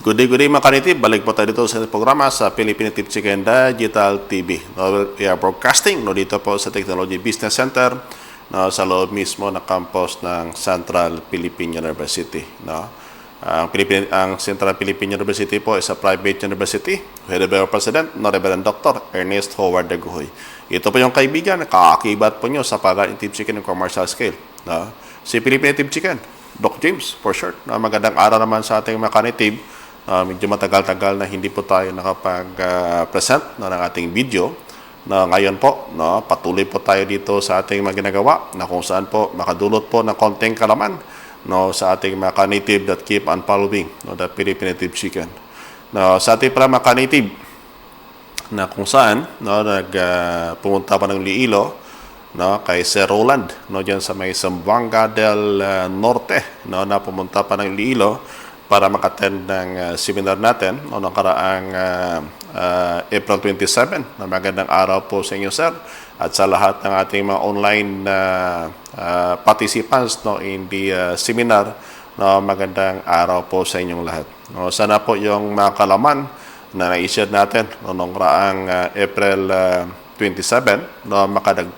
Good day mga kanitib. Balik po tayo dito sa programa sa Philippine Tip Chicken Digital TV. We are broadcasting dito po sa Technology Business Center sa loob mismo na campus ng Central Philippine University. Ang Central Philippine University po is a private university. Head of President, Reverend Dr. Ernest Howard Daguhoy. Ito po yung kaibigan na kaakibat po nyo sa pag-aaral ng Tip Chicken ng commercial scale. Si Philippine Tip Chicken, Doc James for short. Magandang araw naman sa ating mga kanitib. Medyo matagal-tagal na hindi po tayo nakapag-present ng ating video. Ngayon po, patuloy po tayo dito sa ating mga ginagawa na kung saan po makadulot po ng konting kalaman sa ating mga ka-native that keep on following the Philippine Native Chicken. Sa ating pala mga ka-native na kung saan pumunta pa ng Liilo kay Sir Roland dyan sa may Zamboanga del Norte na pumunta pa ng Liilo para makattend ng seminar natin noong karaang April 27. Magandang araw po sa inyo, sir, at sa lahat ng ating mga online participants in the seminar. Magandang araw po sa inyong lahat. Sana po yung mga kalaman na na-share natin noong karaang April 27,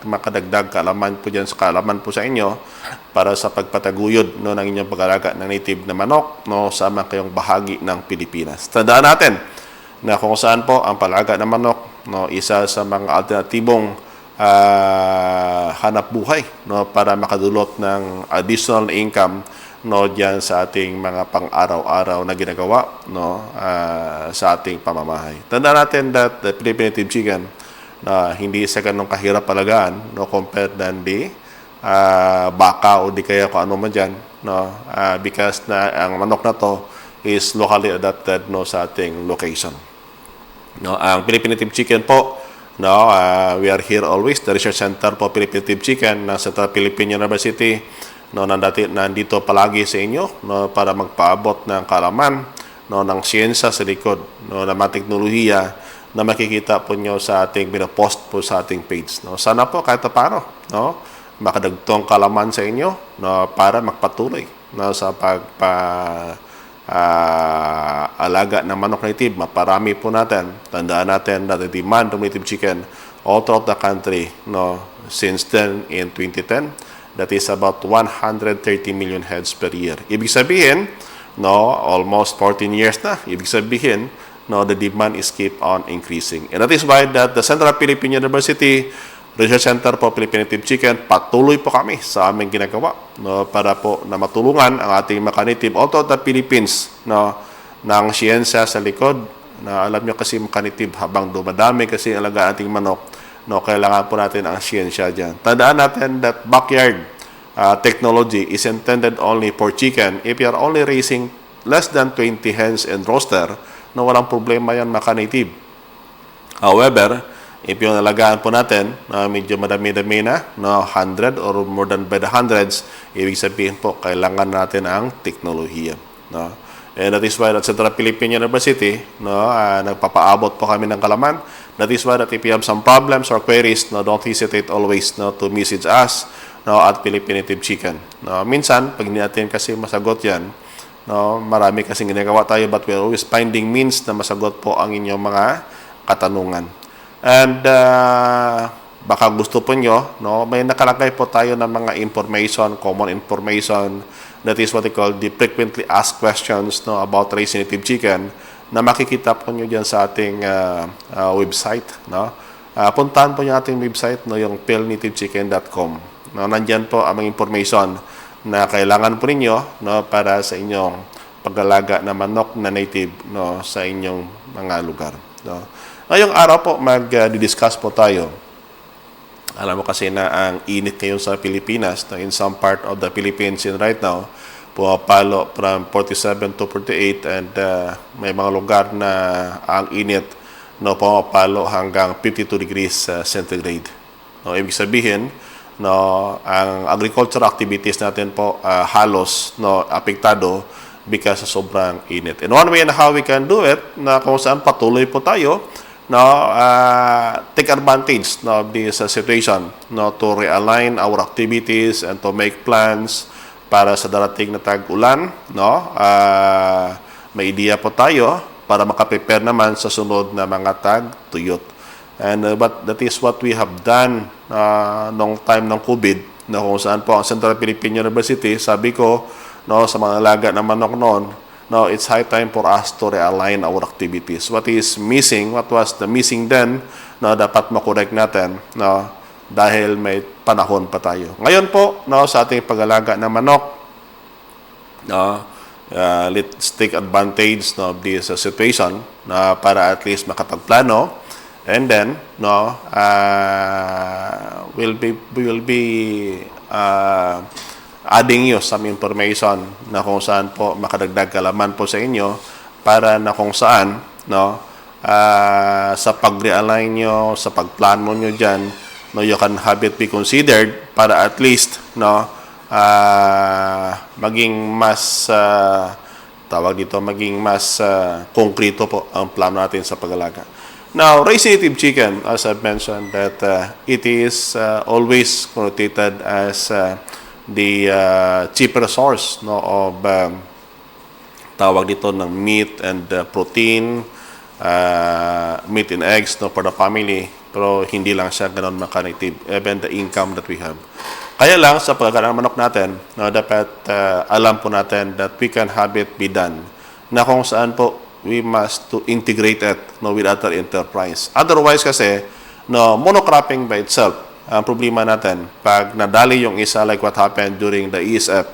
makadagdag kaalaman po dyan sa kaalaman po sa inyo para sa pagpataguyod ng inyong pag-alaga ng native na manok sa mga kayong bahagi ng Pilipinas. Tandaan natin na kung saan po ang pag-alaga ng manok isa sa mga alternatibong hanap buhay para makadulot ng additional income dyan sa ating mga pang-araw-araw na ginagawa sa ating pamamahay. Tandaan natin that the Philippine Native Chicken hindi sa ganong kahirap palagaan compared than the baka o di kaya kung ano man dyan because ang manok na to is locally adapted sa ating location. Ang Philippine Native Chicken po, we are here always, the Research Center po Philippine Native Chicken ng Central Philippine University nandito palagi sa inyo para magpaabot ng kaalaman ng siyensya sa likod ng mga teknolohiya na makikita po nyo sa ating pinapost po sa ating page. Sana po kahit paano makadagtong kalaman sa inyo para magpatuloy sa alaga ng manok native. Maparami po natin. Tandaan natin na the demand of native chicken all throughout the country since then in 2010, that is about 130 million heads per year. Ibig sabihin, almost 14 years na. Ibig sabihin, the demand is keep on increasing. And that is why that the Central Philippine University Research Center po Philippine Native Chicken, patuloy po kami sa aming ginagawa para po na matulungan ang ating mga native all throughout the Philippines ng siyensya sa likod. Alam nyo kasi mga native habang dumadami kasi ang alagaan ating manok, kailangan po natin ang siyensya dyan. Tandaan natin that backyard technology is intended only for chicken. If you are only raising less than 20 hens and roaster, walang problema yan mga native. However, if yung nalagaan po natin medyo madami-dami na 100 or more than by the hundreds, ibig sabihin po kailangan natin ang teknolohiya. And that is why at Central Philippine University nagpapaabot po kami ng kalaman. That is why that if you have some problems or queries, don't hesitate always to message us at Philippine Native Chicken. Minsan, pag hindi natin kasi masagot yan, marami kasing ginagawa tayo, but we're always finding means na masagot po ang inyong mga katanungan. And baka gusto po nyo, may nakalagay po tayo ng mga information, common information, that is what we call the frequently asked questions about raising native chicken, na makikita po nyo dyan sa ating website. Puntahan po nyo ating website, yung philnativechicken.com. Nandyan po ang mga information na kailangan po ninyo para sa inyong pag-alaga na manok na native, no, sa inyong mga lugar, no. Ngayong araw po mag-discuss po tayo. Alam mo kasi na ang init ngayon sa Pilipinas, no, in some part of the Philippines right now, pumapalo from 47 to 48, and may mga lugar na ang init, no, pumapalo hanggang 52 degrees centigrade. No, ibig sabihin, no, ang agricultural activities natin po halos, no, apektado because sa sobrang init. And one way and how we can do it, na kung saan patuloy po tayo, no, take advantage, no, of this situation, no, to realign our activities and to make plans para sa darating na tag-ulan, no. May ideya po tayo para makaprepare naman sa sunod na mga tag-tuyot. And but that is what we have done nung time ng COVID, na kung saan po ang Central Philippine University, sabi ko, no, sa mga alaga na manok noon, no, it's high time for us to realign our activities. What is missing, what was the missing then, no, dapat makorek natin, no, dahil may panahon pa tayo. Ngayon po, no, sa ating pag-alaga ng manok, no, let's take advantage, no, of this situation, para at least makapagplano, and then, no, we will be adding you some information na kung saan po makadagdag kalaman po sa inyo, para na kung saan, no, sa pag-realign nyo, sa pagplano nyo dyan, no, you can have it be considered para at least, no, maging mas maging mas konkreto po ang plano natin sa pag-alaga. Now, raising native chicken, as I've mentioned, that it is always connotated as the cheaper source, no, of tawag dito ng meat and protein, meat and eggs, no, for the family. Pero hindi lang siya ganoon maka-native, even the income that we have. Kaya lang sa pagkakaroon ng manok natin, no, dapat alam po natin that we can have it be done, na kung saan po we must to integrate it, no, with other enterprise. Otherwise kasi, no, monocropping by itself, ang problema natin, pag nadali yung isa, like what happened during the ESF,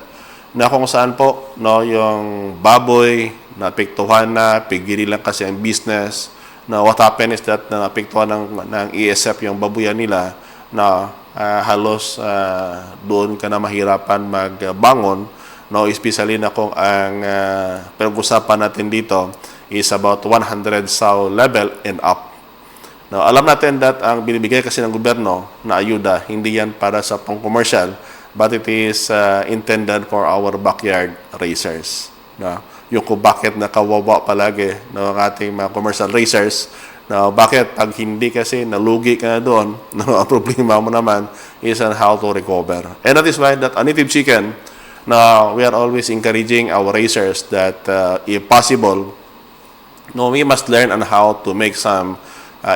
na kung saan po, no, yung baboy, napiktuhan na, pigiri lang kasi ang business, na what happened is that na napiktuhan ng ESF yung babuyan nila, na halos doon ka na mahirapan magbangon, no, especially na kung ang pag-usapan natin dito is about 100 sow level and up. Now, alam natin that ang binibigay kasi ng gobyerno na ayuda, hindi yan para sa pang-commercial, but it is intended for our backyard raisers. No? Yung kung bakit nakawawa palagi ng ating mga commercial raisers, no, bakit pag hindi kasi nalugi ka na doon, no, ang problema mo naman is on how to recover. And that is why that a native chicken, now we are always encouraging our raisers that if possible, no, we must learn on how to make some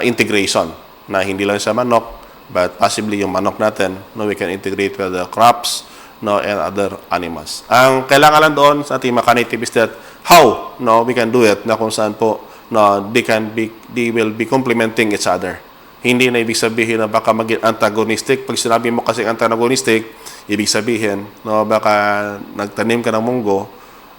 integration, na hindi lang sa manok, but possibly yung manok natin, no, we can integrate with the crops, no, and other animals. Ang kailangan lang doon sa ating maka-native is that how, no, we can do it, na kung saan po, no, they will be complementing each other. Hindi na ibig sabihin na baka maging antagonistic. Pag sinabi mo kasi antagonistic, ibig sabihin, no, baka nagtanim ka ng munggo,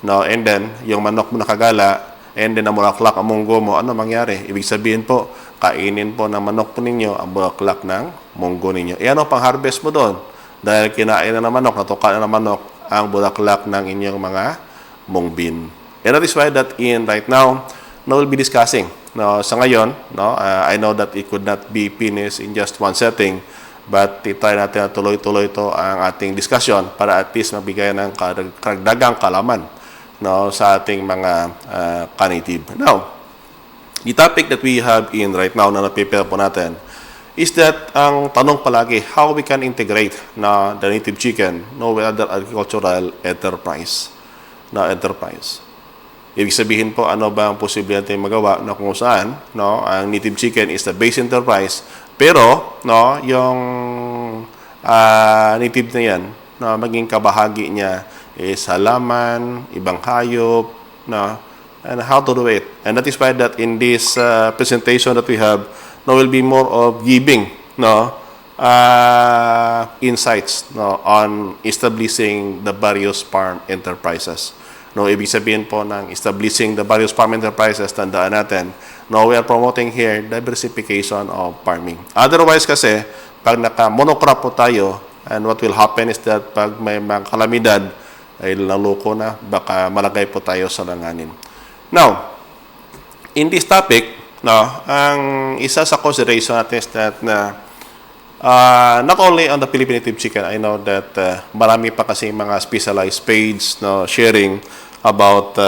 no, and then yung manok mo nakagala, and then namulaklak ang munggo mo, ano mangyari? Ibig sabihin po, kainin po ng manok po ninyo ang bulaklak ng munggo ninyo. E ano pang harvest mo doon? Dahil kinain na ng manok, natuka na ng manok ang bulaklak ng inyong mga mungbin. And that is why that in right now, no, we'll be discussing. No, sa ngayon, no, I know that it could not be finished in just one setting, but try natin na tuloy-tuloy ito ang ating discussion para at least magbigay ng karagdagang kalaman, no, sa ating mga ka-native. Now, the topic that we have in right now na na-prepare po natin is that ang tanong palagi, how we can integrate na the native chicken, no, with other agricultural enterprise. Ibig sabihin po, ano ba ang posible natin magawa na kung saan, no, ang native chicken is the base enterprise, pero, no, yung native na yan, no, maging kabahagi niya is halaman, ibang hayop, no, and how to do it. And that is why that in this presentation that we have, no, will be more of giving, no, insights, no, on establishing the various farm enterprises. No, ibig sabihin po ng establishing the various farm enterprises, tandaan natin, no, we are promoting here diversification of farming. Otherwise kasi, pag naka-monocrop po tayo, and what will happen is that pag may mga kalamidad, ay laloko na, baka malagay po tayo sa langanin. Now, in this topic, no, ang isa sa consideration natin is that not only on the Philippine native chicken, I know that marami pa kasi mga specialized page, no, sharing about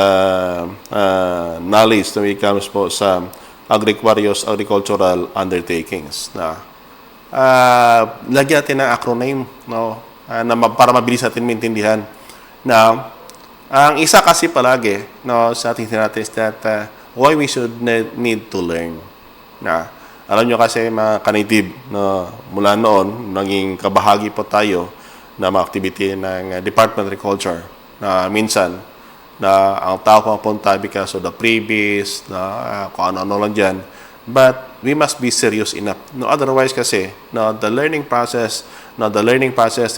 knowledge when it comes po sa various agricultural undertakings. Lagyan natin ng acronym, no, para mabilis natin maintindihan. Now, ang isa kasi palagi, no, sa ating natin is that why we should need to learn. Alam nyo kasi mga ka-native, no, mula noon, naging kabahagi po tayo na mga activity ng Department of Agriculture na minsan na ang tao pumunta because of the previous, na kung ano-ano lang dyan. But we must be serious enough. No, otherwise kasi, no, the learning process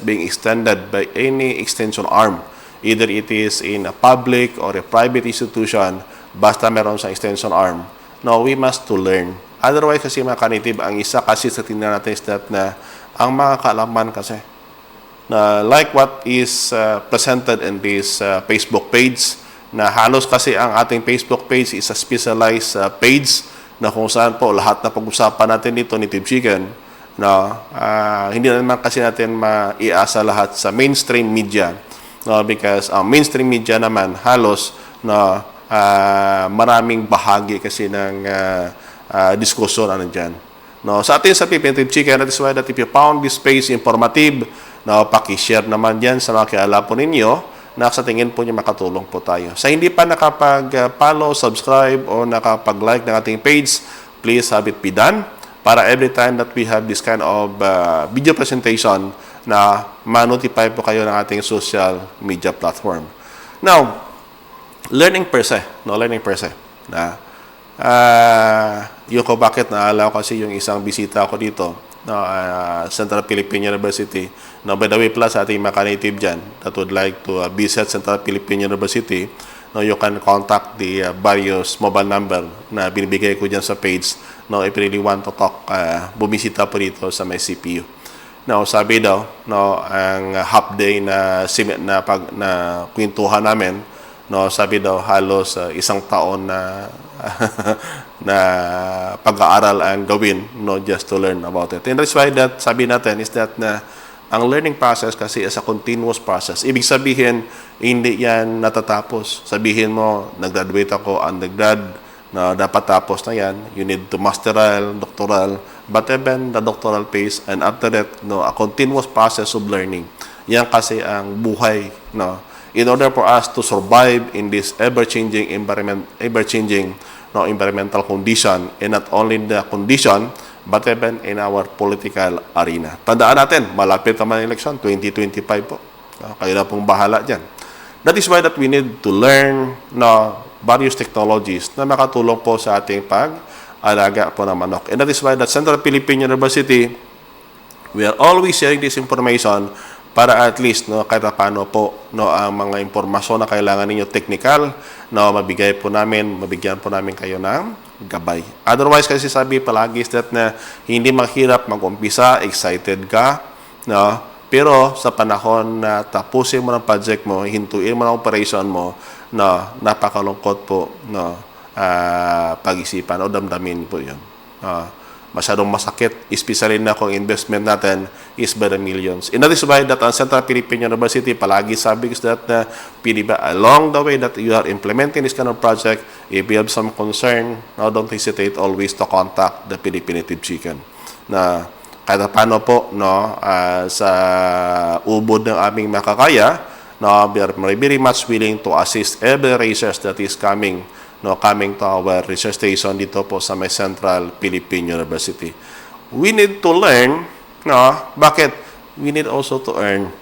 being extended by any extension arm, either it is in a public or a private institution, basta meron sa extension arm, no, we must to learn. Otherwise kasi mga ka-native, ang isa kasi sa tingnan natin is that na ang mga kaalaman kasi na like what is presented in this Facebook page, na halos kasi ang ating Facebook page is a specialized page na kung saan po lahat na pag-usapan natin dito native chicken, no, hindi naman kasi natin maiasa lahat sa mainstream media, no, because mainstream media naman halos na maraming bahagi kasi ng diskusyon ano dyan. No, sa atin sa Philippine native chicken, that is why that if you found this page informative, no, paki-share naman dyan sa mga kilala po ninyo na sa tingin po niyo makatulong po tayo. Sa hindi pa nakapag-follow, subscribe, o nakapag-like ng ating page, please have it be done para every time that we have this kind of video presentation na ma-notify po kayo ng ating social media platform. Now, learning per se. Yung ko bakit naalaw kasi yung isang bisita ko dito, no, Central Philippine University. Now, by the way, plus sa ating mga ka-native dyan that would like to visit Central Philippine University, no, you can contact the various mobile number na binibigay ko dyan sa page. No, if you really want to talk, bumisita po dito sa may CPU. Now, sabi daw, no, ang half day na kwentuhan namin, no, sabi daw halos isang taon na na pag-aaral ang gawin, no, just to learn about it. And that's why that sabi natin is that na ang learning process kasi is a continuous process. Ibig sabihin, hindi yan natatapos. Sabihin mo, nag-graduate ako, undergrad, na dapat tapos na yan. You need to masteral, doctoral, but even the doctoral phase, and after that, no, a continuous process of learning. Yan kasi ang buhay, no, in order for us to survive in this ever-changing environmental condition, and not only the condition, but even in our political arena. Tandaan natin, malapit naman ang election, 2025 po. Kayo na pong bahala dyan. That is why that we need to learn, no, various technologies na makatulong po sa ating pag-alaga po ng manok. And that is why that Central Philippine University, we are always sharing this information para at least, no, kahit paano po, no, ang mga impormasyon na kailangan ninyo technical, no, mabigyan po namin kayo ng gabay. Otherwise kasi sabi palagi is that na hindi mahirap mag-umpisa, excited ka, no, pero sa panahon na tapusin mo ng project mo, hintuin mo ng operation mo, no, napakalungkot po, no, pag-isipan o damdamin po yun. Masyadong masakit, especially na kung investment natin is by the millions. And that is why that ang Central Philippine University, palagi sabi ko that along the way that you are implementing this kind of project, if you have some concern, no, don't hesitate always to contact the Philippine native chicken. Na kahit paano po, no, sa ubod ng aming makakaya, no, we are very much willing to assist every research that is coming to our research station dito po sa may Central Philippine University. We need to learn, no, bakit? We need also to earn.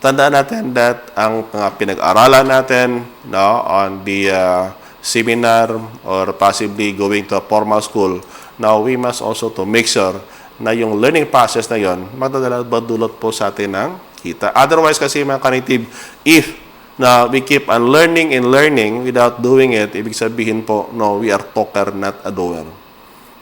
Tandaan natin that ang pinag-aralan natin, no, on the seminar or possibly going to a formal school, now we must also to make sure na yung learning process na yon madulot po sa atin ng kita. Otherwise kasi mga ka-native, if na we keep on learning and learning without doing it, ibig sabihin po, no, we are talker, not a doer.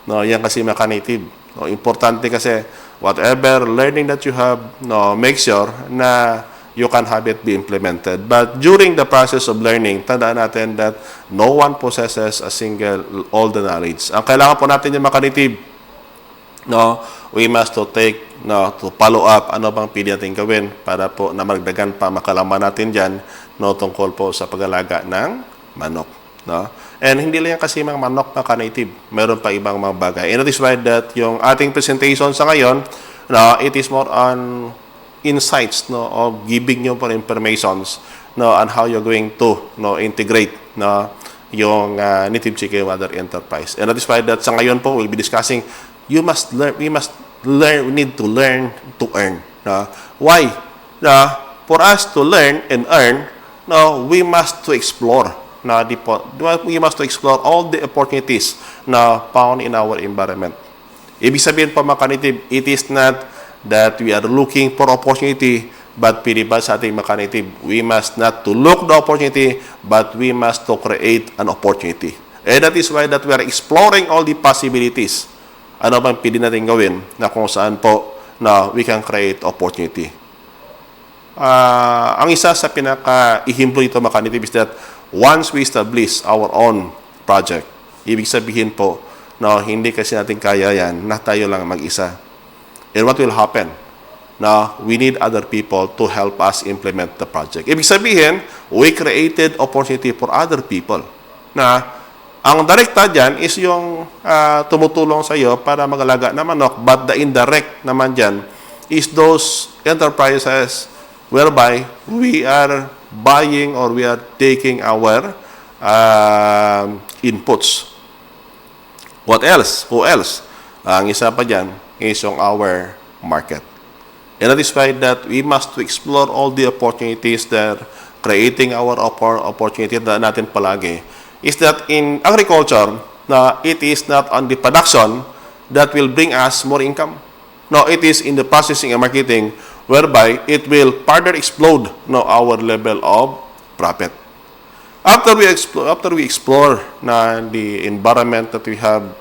No, yan kasi maka-native. No, importante kasi whatever learning that you have, no, make sure na you can have it be implemented. But during the process of learning, tandaan natin that no one possesses a single all the knowledge. Ang kailangan po natin yung maka-native, no, we must to take, no, to follow up ano bang pwede natin gawin para po na magdagan pa makalaman natin dyan, no, tungkol po sa pag-alaga ng manok, no. And hindi lang yan kasi mga manok na ka-native, meron pa ibang mga bagay. And that is why that yung ating presentation sa ngayon, no, it is more on insights, no, of giving you for informations, no, on how you're going to, no, integrate, no, yung native chicken with other enterprise. And that is why that sa ngayon po we'll be discussing we need to learn to earn. Why? For us to learn and earn, we must to explore. We must to explore all the opportunities found in our environment. Ibig sabihin po mga ka-native, it is not that we are looking for opportunity, but pinibad sa ating mga ka-native, we must not to look the opportunity, but we must to create an opportunity. And that is why that we are exploring all the possibilities. Ano bang pwede natin gawin na kung saan po na we can create opportunity. Ang isa sa pinaka-ihimblo ito mga ka-native is that once we establish our own project, ibig sabihin po na hindi kasi natin kaya yan na tayo lang mag-isa. And what will happen? Now, we need other people to help us implement the project. Ibig sabihin, we created opportunity for other people. Na ang direkta dyan is yung tumutulong sa iyo para mag-alaga ng manok. But the indirect naman dyan is those enterprises whereby we are buying or we are taking our inputs. What else? Who else? Ang isa pa dyan is on our market. And that is why that we must to explore all the opportunities that creating our opportunity na natin palagi is that in agriculture, na it is not on the production that will bring us more income. No, it is in the processing and marketing whereby it will further explode our level of profit. After we explore na the environment that we have,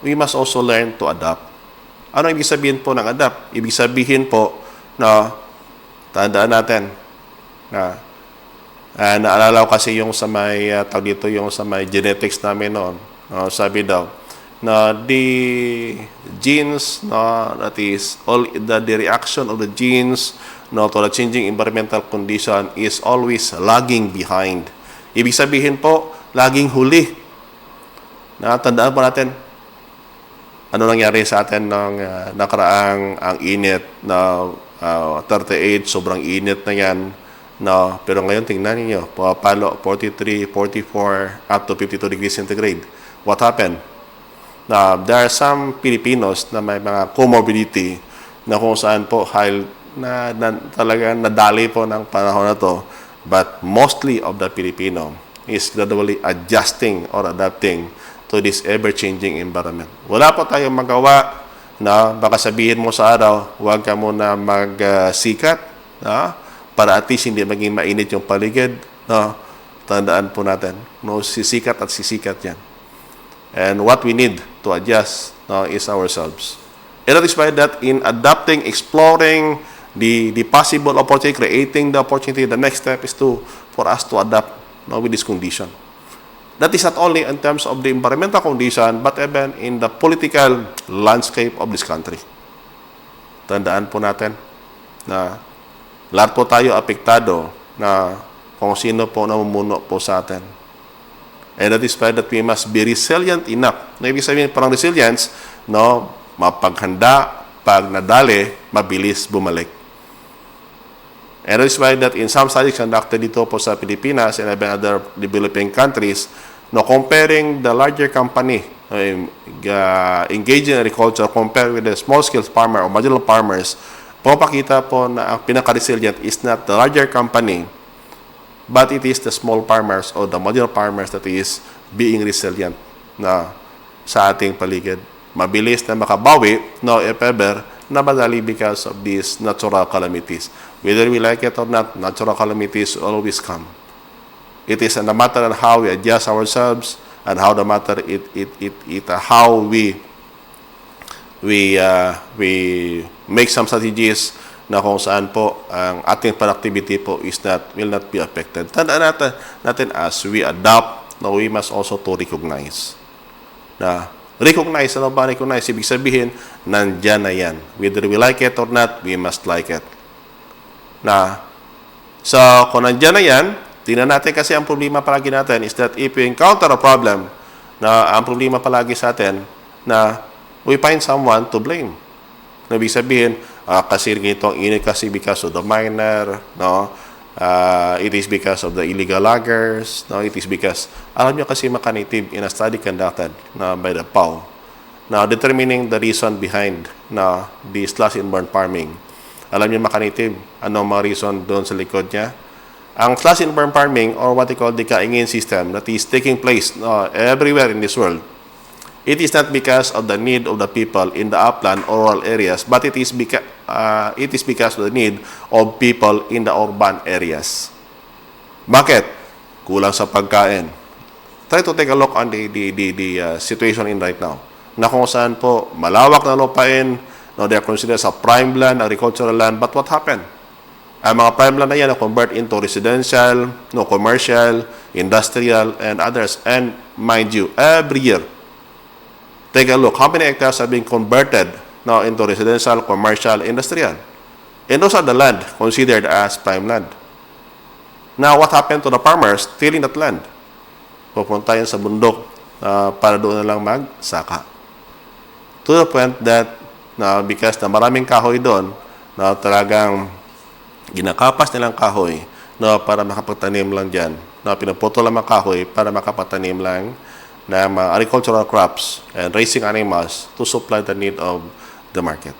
we must also learn to adapt. Ano ibig sabihin po ng adapt? Ibig sabihin po na tandaan natin na naalala ko kasi yung sa may dito yung sa may genetics namin noon. Sabi daw na the genes that is all the reaction of the genes to the changing environmental condition is always lagging behind. Ibig sabihin po laging huli. Tandaan po natin ano nangyari sa atin ng nakaraang ang init na 38, sobrang init na yan. Pero ngayon, tingnan niyo palo 43, 44, up to 52 degrees centigrade. What happened? There are some Filipinos na may mga comorbidity na kung saan po talaga nadali po ng panahon na to. But mostly of the Filipino is gradually adjusting or adapting to this ever-changing environment. Wala po tayong magawa na baka sabihin mo sa araw, huwag ka muna magsikat para at least hindi maging mainit yung paligid. Tandaan po natin, sisikat at sisikat yan. And what we need to adjust is ourselves. And that is why that in adapting, exploring the possible opportunity, creating the opportunity, the next step is for us to adapt with this condition. That is not only in terms of the environmental condition, but even in the political landscape of this country. Tandaan po natin na lahat po tayo apektado na kung sino po namumuno po sa atin. And that is why that we must be resilient enough. Ibig sabihin parang resilience, mapaghanda, pag nadali, mabilis bumalik. And that is why that in some studies conducted dito po sa Pilipinas and even other developing countries, comparing the larger company engaged in agriculture compared with the small-scale farmer or marginal farmers, papakita po na ang pinaka-resilient is not the larger company, but it is the small farmers or the marginal farmers that is being resilient sa ating paligid. Mabilis na makabawi, if ever, namadali because of these natural calamities. Whether we like it or not, natural calamities always come. It is a matter of how we adjust ourselves and how the matter how we make some strategies na kung saan po ang ating productivity po will not be affected. Tandaan natin as we adapt, no, we must also to recognize. Ano ba recognize? Ibig sabihin, nandyan na yan. Whether we like it or not, we must like it. So, kung nandyan na yan, tingnan natin kasi ang problema palagi natin is that if we encounter a problem, ang problema palagi sa atin, we find someone to blame. Ibig sabihin, kasi ganito ang init kasi because of the miner, no? It is because of the illegal loggers, no? It is because, alam nyo kasi maka-native in a study conducted by the PAO, now determining the reason behind the slash and burn farming. Alam nyo maka-native, ano mga reason doon sa likod niya? Ang slash and burn farming, or what they call the kaingin system that is taking place everywhere in this world, it is not because of the need of the people in the upland or rural areas, but it is because of the need of people in the urban areas. Bakit? Kulang sa pagkain. Try to take a look on the situation in right now. Na kung saan po malawak na lupain, they are considered as a prime land, agricultural land, but what happened? Ang mga prime land na yan na-convert into residential, commercial, industrial, and others. And mind you, every year, take a look, how many hectares are being converted into residential, commercial, industrial? And those are the land considered as prime land. Now, what happened to the farmers stealing that land? Pupunta yan sa bundok para doon na lang magsaka. To the point that, because na maraming kahoy doon, talagang ginakapas nilang kahoy para makapagtanim lang dyan. Pinuputol lang ang kahoy para makapagtanim lang na mga agricultural crops and raising animals to supply the need of the market.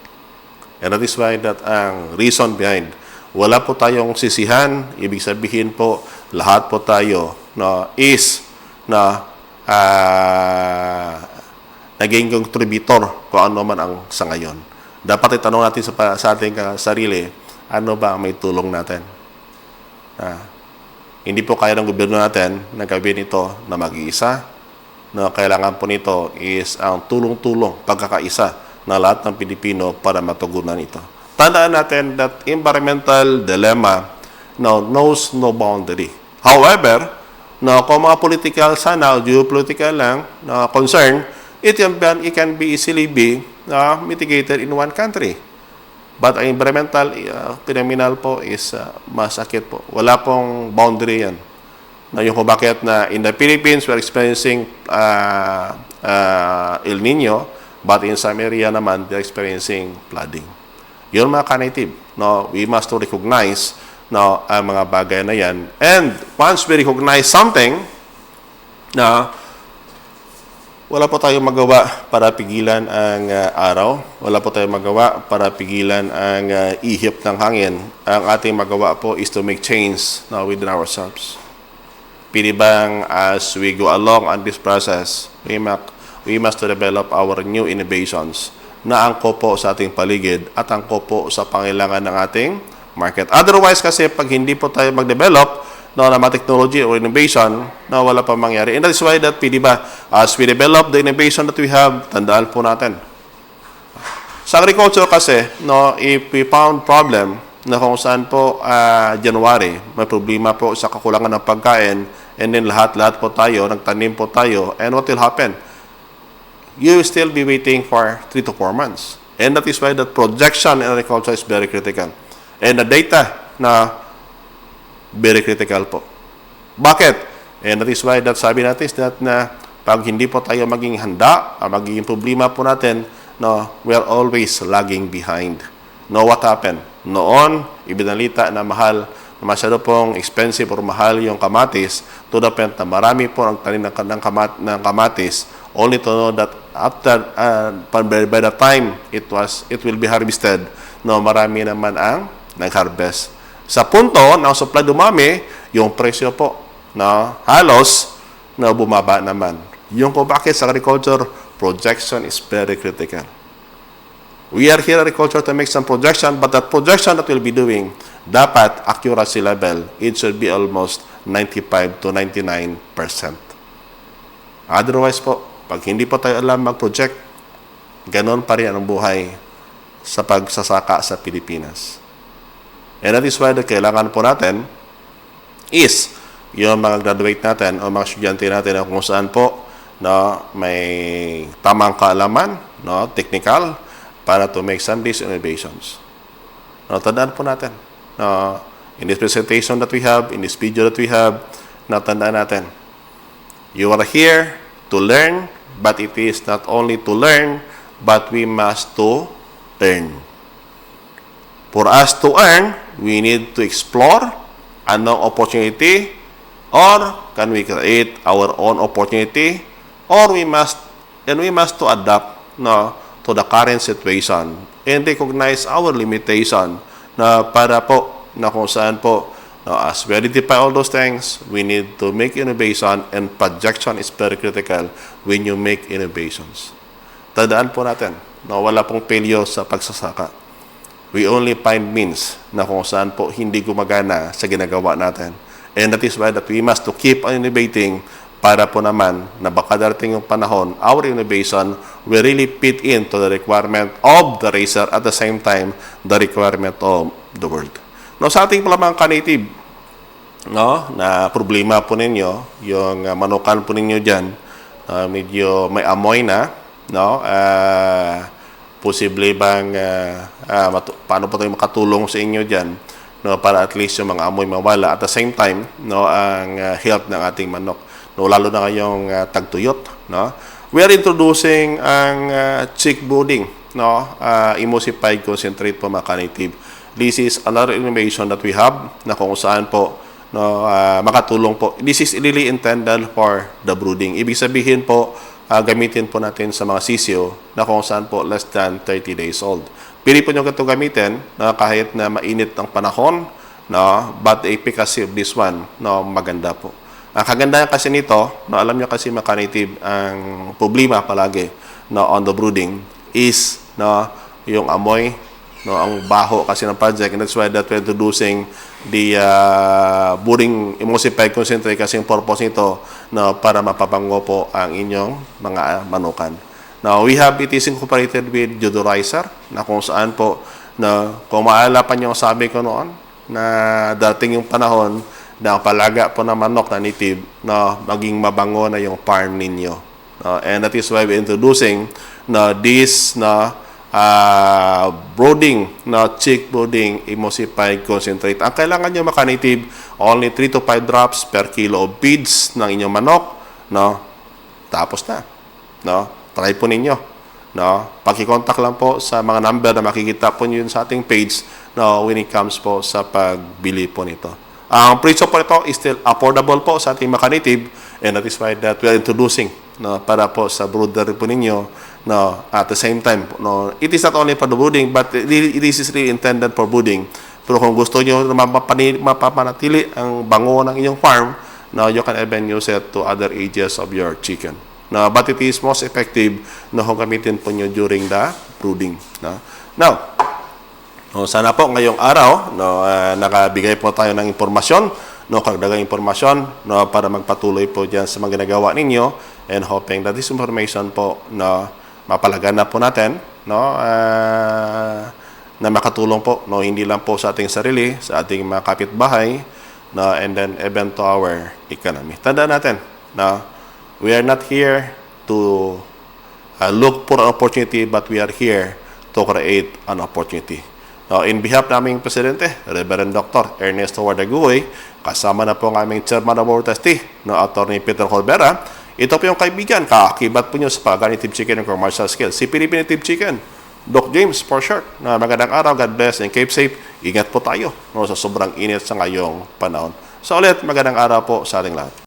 And that is why that ang reason behind, wala po tayong sisihan, ibig sabihin po, lahat po tayo naging contributor kung ano man ang sa ngayon. Dapat itanong natin sa ating sarili, ano ba ang may tulong natin? Hindi po kaya ng gobyerno natin na gawin ito na mag-iisa. Kailangan po nito is ang tulong-tulong, pagkakaisa na lahat ng Pilipino para matugunan ito. Tandaan natin that environmental dilemma knows no boundary. However, kung mga political sana o geopolitical lang concern, it can be easily be mitigated in one country. But ang environmental phenomenon po is masakit po. Wala pong boundary yan. Yung kung bakit in the Philippines, we're experiencing El Nino, but in some area naman, they're experiencing flooding. Yun mga ka-native. We must recognize ang mga bagay na yan. And once we recognize something, wala po tayong magawa para pigilan ang araw. Wala po tayong magawa para pigilan ang ihip ng hangin. Ang ating magawa po is to make change within ourselves. Pili bang as we go along on this process, we must develop our new innovations na angko po sa ating paligid at angko po sa pangailangan ng ating market. Otherwise kasi pag hindi po tayo mag-develop na mga technology or innovation, wala pa mangyari. And that is why that as we develop the innovation that we have, tandaan po natin. Sa agriculture kasi, if we found problem na kung saan po January, may problema po sa kakulangan ng pagkain, and then lahat po tayo, nagtanim po tayo, and what will happen? You will still be waiting for 3 to 4 months. And that is why that projection in agriculture is very critical. And the data very critical po. Bakit? And that is why that sabi natin is that pag hindi po tayo maging handa, magiging problema po natin, we are always lagging behind. What happened? Noon, ibinalita na mahal, na masyado pong expensive or mahal yung kamatis, to the point na marami po ang tanim ng kamatis, only to know that after, by the time it will be harvested, marami naman ang nag-harvest. Sa punto, na supply dumami, yung presyo po halos bumaba naman. Yung kung bakit sa agriculture, projection is very critical. We are here agriculture to make some projection, but that projection that we'll be doing, dapat accuracy level, it should be almost 95 to 99%. Otherwise po, pag hindi po tayo alam mag-project, ganon pa rin ang buhay sa pagsasaka sa Pilipinas. And that is why kailangan po natin is yung mga graduate natin o mga estudyante natin kung saan po may tamang kaalaman, technical, para to make some these innovations. Tandaan po natin, in this presentation that we have, in this video that we have, tandaan natin, you are here to learn, but it is not only to learn, but we must to earn. For us to earn, we need to explore anong opportunity, or can we create our own opportunity, or we must to adapt to the current situation and recognize our limitation para po kung saan po as we identify all those things, we need to make innovation, and projection is very critical when you make innovations. Tandaan po natin wala pong failure sa pagsasaka. We only find means kung saan po hindi gumagana sa ginagawa natin. And that is why that we must to keep on innovating para po naman na baka darating yung panahon, our innovation will really fit into the requirement of the racer, at the same time, the requirement of the world. Sa ating palamang ka-native, na problema po ninyo, yung manukan po ninyo dyan, medyo may amoy na, posible bang, paano po tayo makatulong sa inyo dyan, para at least yung mga amoy mawala. At the same time, ang health ng ating manok. Lalo na ngayong tagtuyot. We are introducing ang chick brooding, emulsified concentrate po mga ka-native. This is another innovation that we have na kung saan po makatulong po. This is really intended for the brooding. Ibig sabihin po, gamitin po natin sa mga sisyo na kung saan po less than 30 days old. Pili po nyo ito gamitin kahit na mainit ang panahon, but the efficacy of this one maganda po. Ang kagandahan kasi nito, alam nyo kasi mga ka-native, ang problema palagi on the brooding is yung amoy, ang baho kasi ng project, and that's why that we're introducing the brooding emulsified concentrate kasi yung purpose nito para mapapango po ang inyong mga manukan. Now, it is incorporated with deodorizer na kung saan po kung maalala pa nyo sabi ko noon na dating yung panahon na palaga po ng manok na native maging mabango na yung farm ninyo. And that is why we're introducing this brooding, chick brooding emulsified concentrate. Ang kailangan nyo maka-native, only 3 to 5 drops per kilo of feeds ng inyong manok. Tapos na. Try po ninyo. Paki-contact lang po sa mga number na makikita po nyo sa ating page when it comes po sa pagbili po nito. Ang presyo po ito is still affordable po sa ating maka-native, and that is why that we are introducing para po sa brooder po ninyo at the same time it is not only for the brooding, but it is really intended for brooding. Pero kung gusto nyo mapapanatili ang bango ng inyong farm, you can even use it to other ages of your chicken. But it is most effective kung gamitin po nyo during the brooding. Now, sana po ngayong araw nakabigay po tayo ng impormasyon, karagdagang impormasyon para magpatuloy po dyan sa mga ginagawa ninyo, and hoping that this information po mapalagana po natin na makatulong po hindi lang po sa ating sarili, sa ating mga kapitbahay, and then even to our economy. Tandaan natin we are not here to look for an opportunity, but we are here to create an opportunity. In behalf naming Presidente, Reverend Dr. Ernesto Wardaguy, kasama na po ang aming Chairman of Board Trustee, Attorney Peter Colbera, ito po yung kaibigan, kaakibat po nyo sa pag-native chicken and commercial scale. Si Philippine Native Chicken, Doc James, for short. Magandang araw, God bless, and keep safe. Ingat po tayo sa sobrang init sa ngayong panahon. So ulit, magandang araw po sa ating lahat.